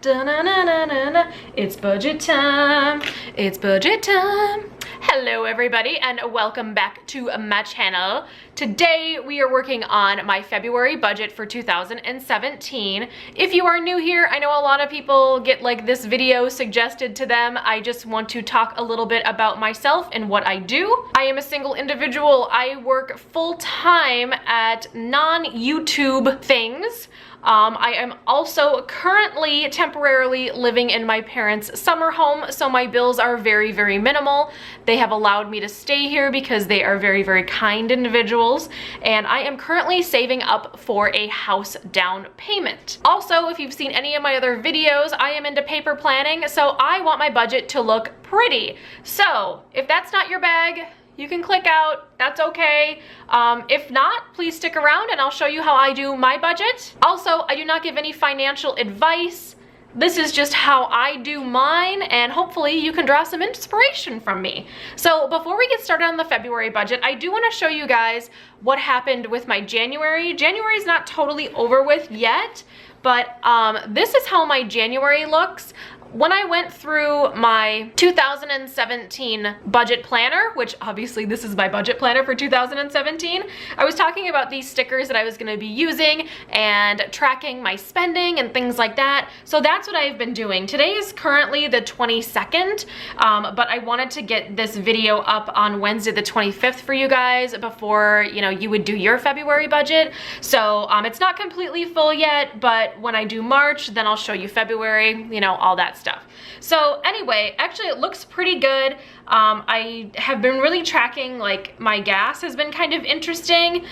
Da-na-na-na-na-na. It's budget time. It's budget time. Hello everybody and welcome back to my channel. Today we are working on my February budget for 2017. If you are new here, I know a lot of people get like this video suggested to them. I just want to talk a little bit about myself and what I do. I am a single individual. I work full-time at non-YouTube things. I am also currently temporarily living in my parents' summer home, so my bills are very, very minimal. They have allowed me to stay here because they are very, very kind individuals, and I am currently saving up for a house down payment. Also, if you've seen any of my other videos, I am into paper planning, so I want my budget to look pretty. So, if that's not your bag, you can click out, that's okay. If not, please stick around and I'll show you how I do my budget. Also, I do not give any financial advice. This is just how I do mine, and hopefully you can draw some inspiration from me. So before we get started on the February budget, I do want to show you guys what happened with my January. January is not totally over with yet, but this is how my January looks. When I went through my 2017 budget planner, which obviously this is my budget planner for 2017, I was talking about these stickers that I was gonna be using and tracking my spending and things like that. So that's what I've been doing. Today is currently the 22nd, but I wanted to get this video up on Wednesday the 25th for you guys before, you know, you would do your February budget. So it's not completely full yet, but when I do March, then I'll show you February, you know, all that stuff. So anyway, actually it looks pretty good. I have been really tracking, like, my gas has been kind of interesting.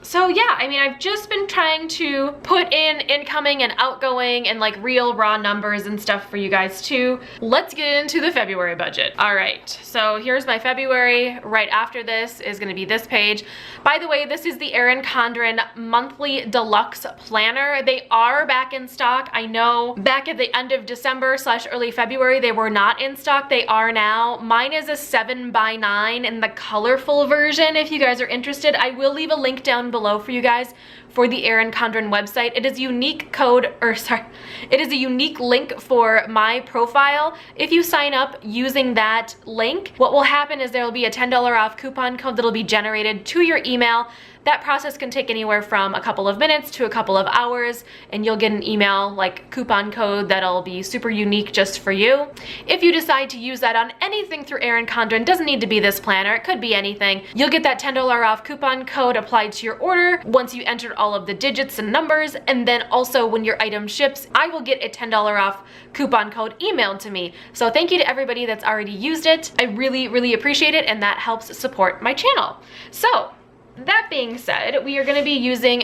So yeah, I mean, I've just been trying to put in incoming and outgoing and like real raw numbers and stuff for you guys too. Let's get into the February budget. All right, so here's my February. Right after this is gonna be this page. By the way, this is the Erin Condren monthly deluxe planner. They are back in stock. I know back at the end of December / early February, they were not in stock. They are now. Mine is a 7x9 in the colorful version. If you guys are interested, I will leave a link down below for you guys for the Erin Condren website. It is a unique code, or sorry, it is a unique link for my profile. If you sign up using that link, what will happen is there will be a $10 off coupon code that'll be generated to your email. That process can take anywhere from a couple of minutes to a couple of hours, and you'll get an email like coupon code that'll be super unique just for you. If you decide to use that on anything through Erin Condren, doesn't need to be this planner, it could be anything, you'll get that $10 off coupon code applied to your order once you enter all of the digits and numbers, and then also when your item ships, I will get a $10 off coupon code emailed to me. So thank you to everybody that's already used it. I really, really appreciate it, and that helps support my channel. So, that being said, we are going to be using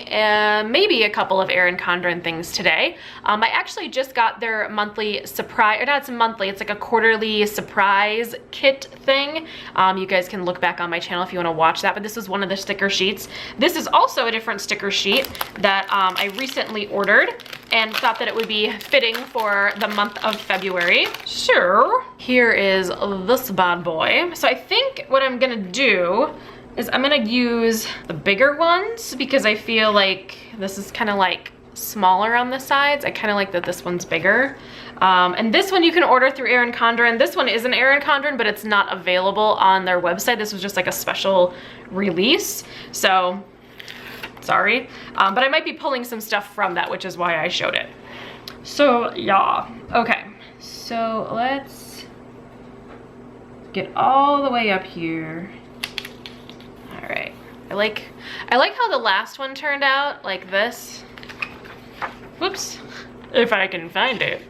maybe a couple of Erin Condren things today. I actually just got their monthly surprise, or not, it's monthly, it's like a quarterly surprise kit thing. You guys can look back on my channel if you want to watch that, but this was one of the sticker sheets. This is also a different sticker sheet that I recently ordered and thought that it would be fitting for the month of February. So, here is this bad boy. So I think what I'm gonna do is I'm gonna use the bigger ones because I feel like this is kind of like smaller on the sides. I kind of like that this one's bigger. And this one you can order through Erin Condren. This one is an Erin Condren, but it's not available on their website. This was just like a special release. So, sorry. But I might be pulling some stuff from that, which is why I showed it. So, yeah. Okay, so let's get all the way up here. All right, I like how the last one turned out, like this. Whoops, if I can find it.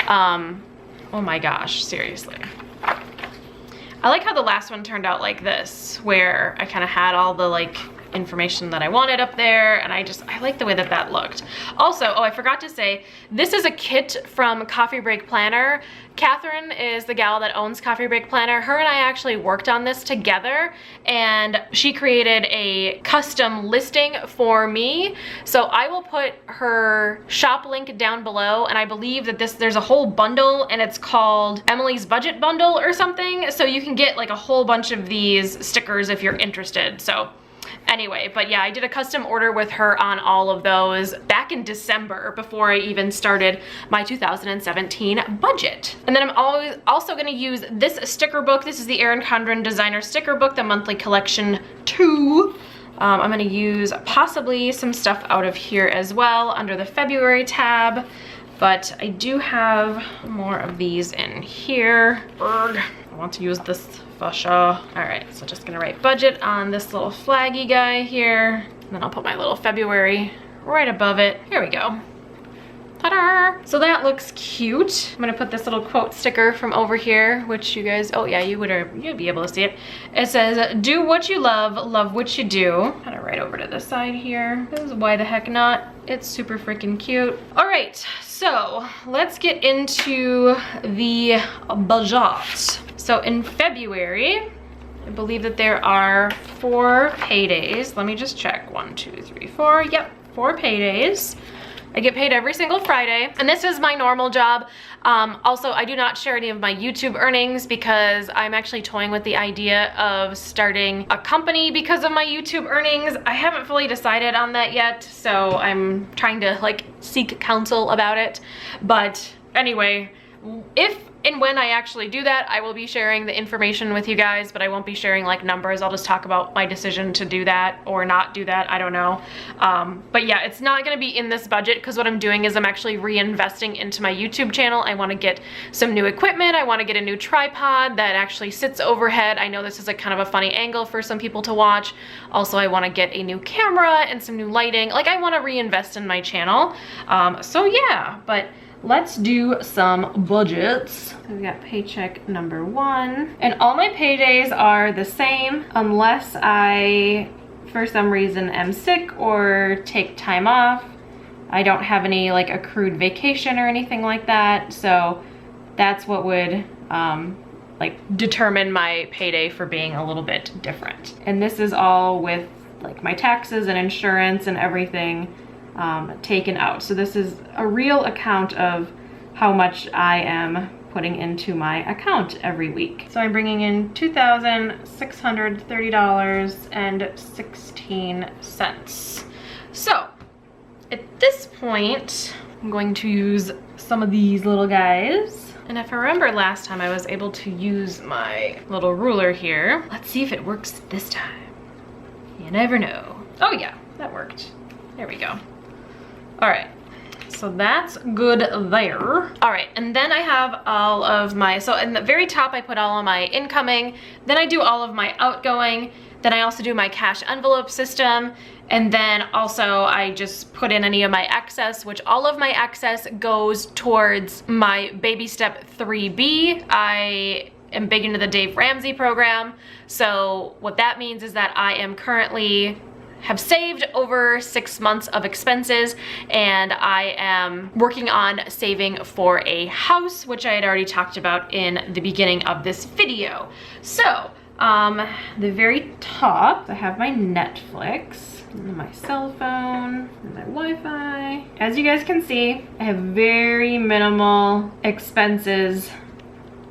Oh my gosh, seriously. I like how the last one turned out like this, where I kind of had all the like information that I wanted up there, and I like the way that that looked. Also, oh, I forgot to say, this is a kit from Coffee Break Planner. Catherine is the gal that owns Coffee Break Planner. Her and I actually worked on this together, and she created a custom listing for me. So I will put her shop link down below, and I believe that there's a whole bundle, and it's called Emily's Budget Bundle or something. So you can get like a whole bunch of these stickers if you're interested. So Anyway, but yeah, I did a custom order with her on all of those back in December before I even started my 2017 budget. And then I'm also going to use this sticker book. This is the Erin Condren Designer Sticker Book, the monthly collection 2. I'm going to use possibly some stuff out of here as well under the February tab, but I do have more of these in here. I want to use this for sure. All right, so just gonna write budget on this little flaggy guy here, and then I'll put my little February right above it. Here we go. Ta-da! So that looks cute. I'm gonna put this little quote sticker from over here, which you guys, oh yeah, you'd be able to see it. It says, do what you love, love what you do. Kind of right over to the side here. This is why the heck not. It's super freaking cute. All right, so let's get into the budget. So in February, I believe that there are 4 paydays. Let me just check. 1, 2, 3, 4. Yep, 4 paydays. I get paid every single Friday, and this is my normal job. Also, I do not share any of my YouTube earnings because I'm actually toying with the idea of starting a company because of my YouTube earnings. I haven't fully decided on that yet, so I'm trying to like seek counsel about it. But anyway, if and when I actually do that, I will be sharing the information with you guys, but I won't be sharing like numbers. I'll just talk about my decision to do that or not do that. I don't know. But yeah, it's not gonna be in this budget because what I'm doing is I'm actually reinvesting into my YouTube channel. I wanna get some new equipment. I wanna get a new tripod that actually sits overhead. I know this is a kind of a funny angle for some people to watch. Also, I wanna get a new camera and some new lighting. Like I wanna reinvest in my channel. So yeah, but let's do some budgets. We've got paycheck number 1. And all my paydays are the same unless I, for some reason, am sick or take time off. I don't have any like accrued vacation or anything like that. So that's what would like determine my payday for being a little bit different. And this is all with like my taxes and insurance and everything taken out. So this is a real account of how much I am putting into my account every week. So I'm bringing in $2,630.16. So at this point, I'm going to use some of these little guys. And if I remember last time I was able to use my little ruler here. Let's see if it works this time. You never know. Oh yeah, that worked. There we go. All right, so that's good there. All right, and then I have all of my, so in the very top I put all of my incoming, then I do all of my outgoing, then I also do my cash envelope system, and then also I just put in any of my excess, which all of my excess goes towards my baby step 3B. I am big into the Dave Ramsey program, so what that means is that I am currently have saved over 6 months of expenses, and I am working on saving for a house, which I had already talked about in the beginning of this video. So the very top I have my Netflix and my cell phone and my Wi-Fi. As you guys can see, I have very minimal expenses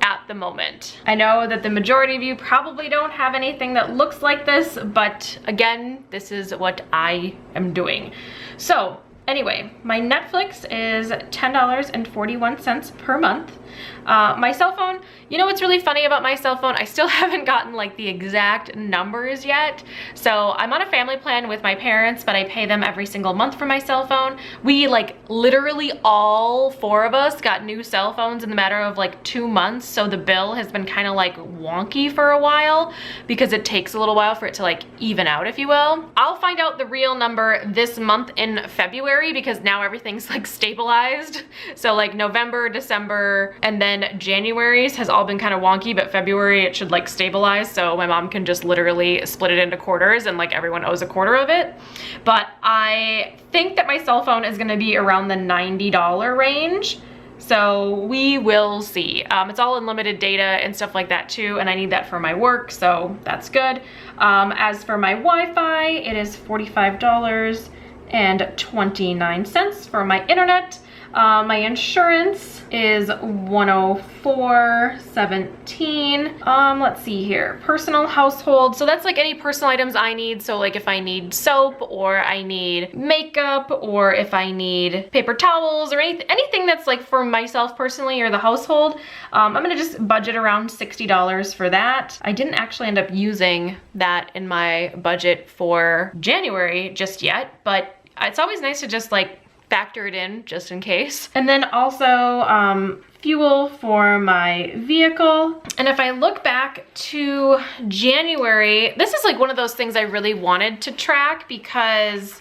at the moment. I know that the majority of you probably don't have anything that looks like this, but again, this is what I am doing. So anyway, my Netflix is $10.41 per month. My cell phone, you know what's really funny about my cell phone? I still haven't gotten like the exact numbers yet. So I'm on a family plan with my parents, but I pay them every single month for my cell phone. We like literally all 4 of us got new cell phones in the matter of like 2 months. So the bill has been kind of like wonky for a while because it takes a little while for it to like even out, if you will. I'll find out the real number this month in February because now everything's like stabilized. So like November, December, and then January's has all been kind of wonky, but February it should like stabilize, so my mom can just literally split it into quarters and like everyone owes a quarter of it. But I think that my cell phone is gonna be around the $90 range, so we will see. It's all unlimited data and stuff like that too, and I need that for my work, so that's good. As for my Wi-Fi, it is $45.29 for my internet. My insurance is $104.17. Let's see here. Personal household. So that's like any personal items I need. So like if I need soap or I need makeup or if I need paper towels or anything that's like for myself personally or the household, I'm gonna just budget around $60 for that. I didn't actually end up using that in my budget for January just yet, but it's always nice to just like factor it in just in case. And then also fuel for my vehicle. And if I look back to January, this is like one of those things I really wanted to track because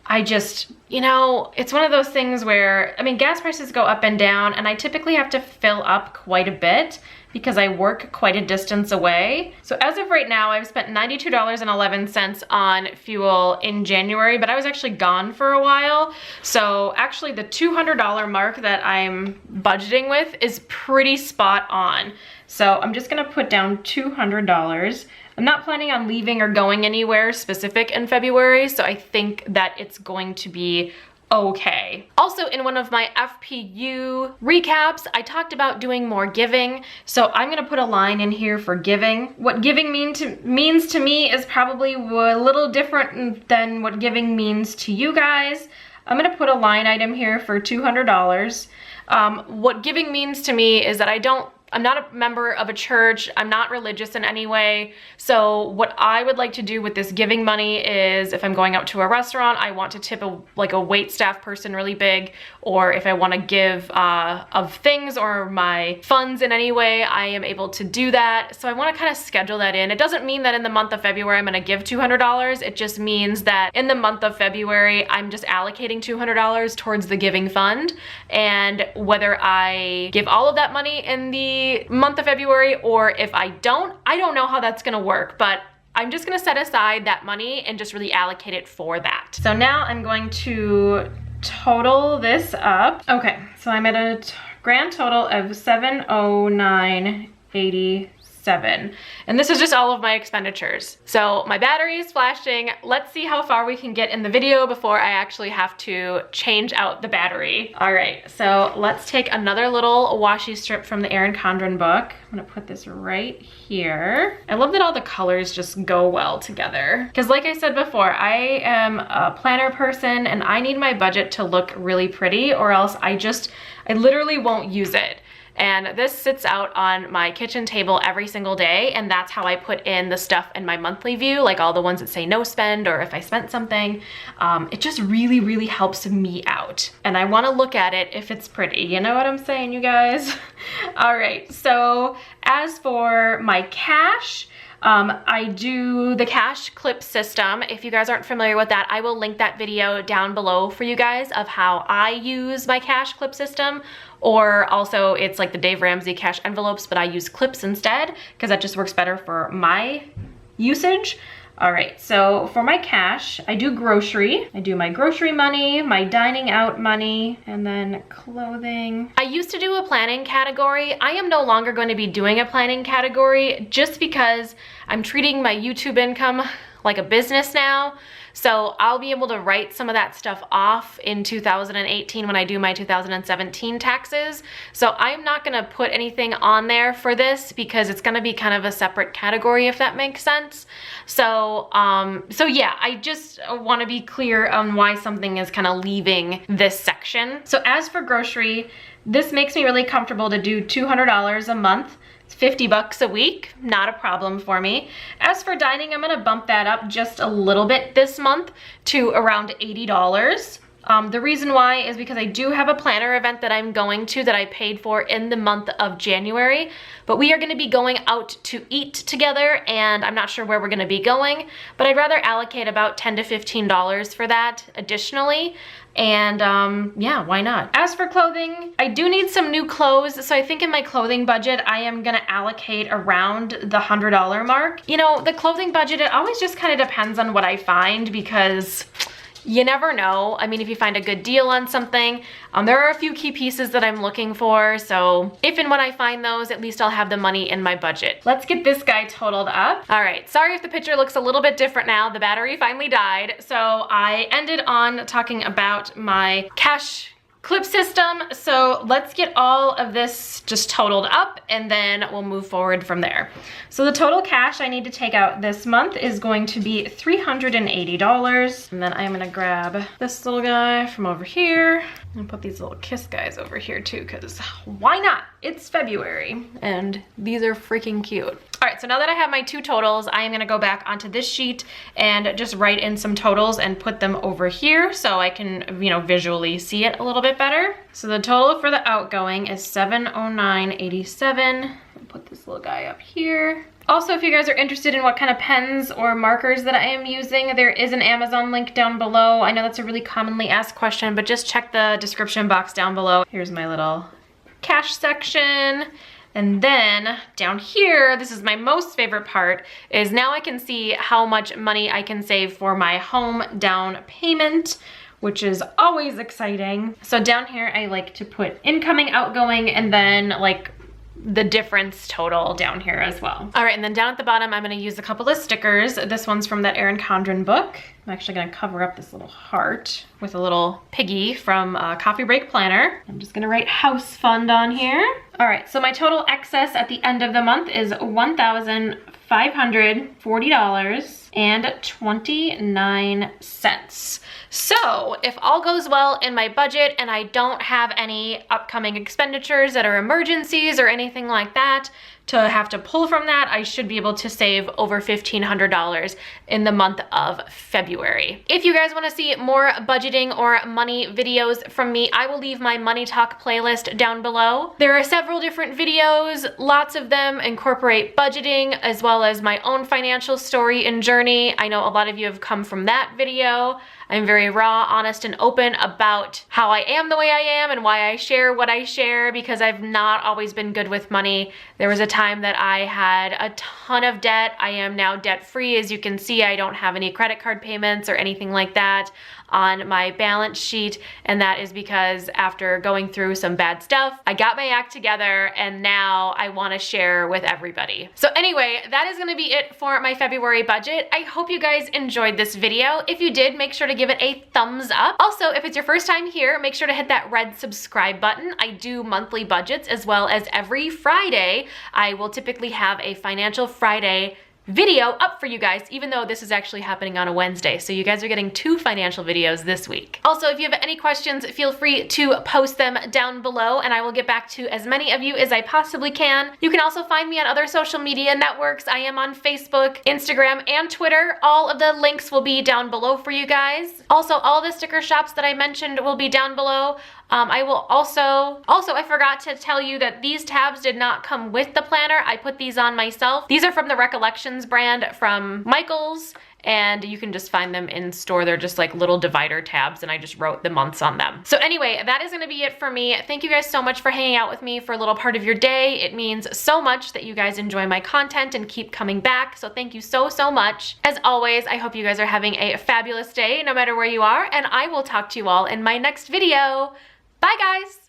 I just, you know, it's one of those things where, I mean, gas prices go up and down and I typically have to fill up quite a bit because I work quite a distance away. So as of right now, I've spent $92.11 on fuel in January, but I was actually gone for a while. So actually the $200 mark that I'm budgeting with is pretty spot on. So I'm just gonna put down $200. I'm not planning on leaving or going anywhere specific in February, so I think that it's going to be okay. Also, in one of my FPU recaps, I talked about doing more giving, so I'm gonna put a line in here for giving. What giving means to me is probably a little different than what giving means to you guys. I'm gonna put a line item here for $200. What giving means to me is that I'm not a member of a church. I'm not religious in any way. So what I would like to do with this giving money is if I'm going out to a restaurant, I want to tip a wait staff person really big, or if I want to give of things or my funds in any way, I am able to do that. So I want to kind of schedule that in. It doesn't mean that in the month of February I'm going to give $200. It just means that in the month of February I'm just allocating $200 towards the giving fund, and whether I give all of that money in the month of February or if I don't know how that's gonna work, but I'm just gonna set aside that money and just really allocate it for that. So now I'm going to total this up. Okay, so I'm at a grand total of $709.87. And this is just all of my expenditures. So my battery is flashing. Let's see how far we can get in the video before I actually have to change out the battery. All right, so let's take another little washi strip from the Erin Condren book. I'm gonna put this right here. I love that all the colors just go well together. Because like I said before, I am a planner person and I need my budget to look really pretty or else I literally won't use it. And this sits out on my kitchen table every single day, and that's how I put in the stuff in my monthly view, like all the ones that say no spend or if I spent something. It just really, really helps me out. And I wanna look at it if it's pretty. You know what I'm saying, you guys? All right, so as for my cash, I do the cash clip system. If you guys aren't familiar with that, I will link that video down below for you guys of how I use my cash clip system. Or also it's like the Dave Ramsey cash envelopes, but I use clips instead because that just works better for my usage. All right, so for my cash, I do grocery. I do my grocery money, my dining out money, and then clothing. I used to do a planning category. I am no longer going to be doing a planning category just because I'm treating my YouTube income like a business now. So I'll be able to write some of that stuff off in 2018 when I do my 2017 taxes. So I'm not gonna put anything on there for this because it's gonna be kind of a separate category, if that makes sense. So yeah, I just wanna be clear on why something is kind of leaving this section. So as for grocery, this makes me really comfortable to do $200 a month. It's 50 bucks a week, not a problem for me. As for dining, I'm gonna bump that up just a little bit this month to around $80. The reason why is because I do have a planner event that I'm going to that I paid for in the month of January, but we are gonna be going out to eat together and I'm not sure where we're gonna be going, but I'd rather allocate about $10 to $15 for that additionally. And yeah, why not? As for clothing, I do need some new clothes. So I think in my clothing budget, I am gonna allocate around the $100 mark. You know, the clothing budget, it always just kind of depends on what I find because you never know. I mean, if you find a good deal on something, there are a few key pieces that I'm looking for. So if and when I find those, at least I'll have the money in my budget. Let's get this guy totaled up. All right, sorry if the picture looks a little bit different now. The battery finally died. So I ended on talking about my cash clip system. So let's get all of this just totaled up and then we'll move forward from there. So the total cash I need to take out this month is going to be $380. And then I'm gonna grab this little guy from over here and put these little kiss guys over here too, because why not? It's February and these are freaking cute. All right, so now that I have my two totals, I am gonna go back onto this sheet and just write in some totals and put them over here so I can, you know, visually see it a little bit better. So the total for the outgoing is $709.87. Put this little guy up here. Also, if you guys are interested in what kind of pens or markers that I am using, there is an Amazon link down below. I know that's a really commonly asked question, but just check the description box down below. Here's my little cash section. And then down here, this is my most favorite part, is now I can see how much money I can save for my home down payment, which is always exciting. So down here, I like to put incoming, outgoing, and then like the difference total down here as well. All right, and then down at the bottom, I'm gonna use a couple of stickers. This one's from that Erin Condren book. I'm actually gonna cover up this little heart with a little piggy from Coffee Break Planner. I'm just gonna write house fund on here. All right, so my total excess at the end of the month is $1,540.29. So if all goes well in my budget and I don't have any upcoming expenditures that are emergencies or anything like that to have to pull from that, I should be able to save over $1,500 in the month of February. If you guys want to see more budgeting or money videos from me, I will leave my Money Talk playlist down below. There are several different videos. Lots of them incorporate budgeting as well as my own financial story and journey. I know a lot of you have come from that video. I'm very raw, honest, and open about how I am the way I am and why I share what I share, because I've not always been good with money. There was a time that I had a ton of debt. I am now debt-free. As you can see, I don't have any credit card payments or anything like that on my balance sheet, and that is because after going through some bad stuff, I got my act together and now I want to share with everybody. So anyway, that is going to be it for my February budget. I hope you guys enjoyed this video. If you did, make sure to give it a thumbs up. Also, if it's your first time here, make sure to hit that red subscribe button. I do monthly budgets as well as every Friday. I will typically have a Financial Friday video up for you guys, even though this is actually happening on a Wednesday. So you guys are getting 2 financial videos this week. Also, if you have any questions, feel free to post them down below and I will get back to as many of you as I possibly can. You can also find me on other social media networks. I am on Facebook, Instagram, and Twitter. All of the links will be down below for you guys. Also, all the sticker shops that I mentioned will be down below. I will also, I forgot to tell you that these tabs did not come with the planner. I put these on myself. These are from the Recollections brand from Michaels, and you can just find them in store. They're just like little divider tabs, and I just wrote the months on them. So anyway, that is gonna be it for me. Thank you guys so much for hanging out with me for a little part of your day. It means so much that you guys enjoy my content and keep coming back. So thank you so, so much. As always, I hope you guys are having a fabulous day no matter where you are, and I will talk to you all in my next video. Bye guys!